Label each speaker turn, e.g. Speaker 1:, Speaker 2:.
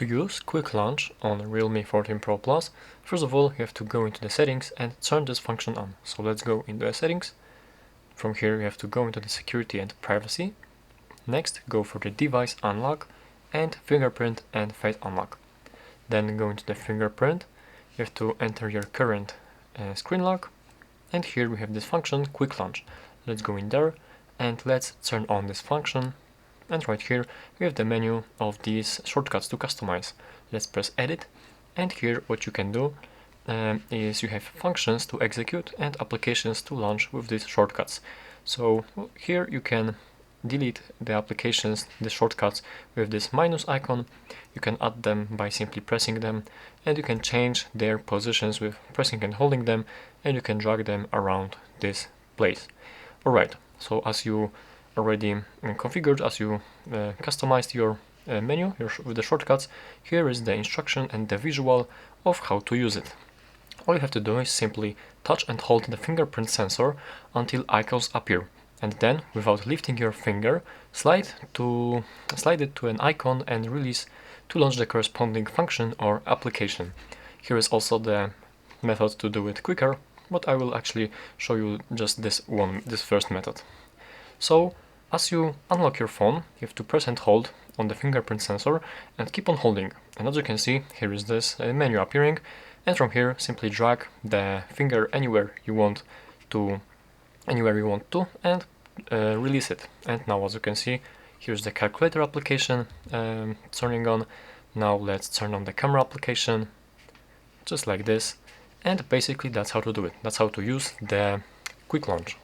Speaker 1: To use Quick Launch on Realme 14 Pro Plus, first of all you have to go into the settings and turn this function on. So let's go into the settings. From here you have to go into the security and privacy. Next go for the device unlock and fingerprint and face unlock. Then go into the fingerprint, you have to enter your current screen lock, and here we have this function Quick Launch. Let's go in there and let's turn on this function. And right here we have the menu of these shortcuts to customize. Let's press edit, and here what you can do is you have functions to execute and applications to launch with these shortcuts. So here you can delete the applications, the shortcuts with this minus icon. You can add them by simply pressing them, and you can change their positions with pressing and holding them, and you can drag them around this place. Alright, so as you already configured, as you customized your menu with the shortcuts, here is the instruction and the visual of how to use it. All you have to do is simply touch and hold the fingerprint sensor until icons appear, and then without lifting your finger, slide it to an icon and release to launch the corresponding function or application. Here is also the method to do it quicker, but I will actually show you just this first method. So as you unlock your phone, you have to press and hold on the fingerprint sensor and keep on holding. And as you can see, here is this menu appearing, and from here simply drag the finger anywhere you want to, and release it. And now as you can see, here's the calculator application turning on. Now let's turn on the camera application, just like this. And basically that's how to do it. That's how to use the Quick Launch.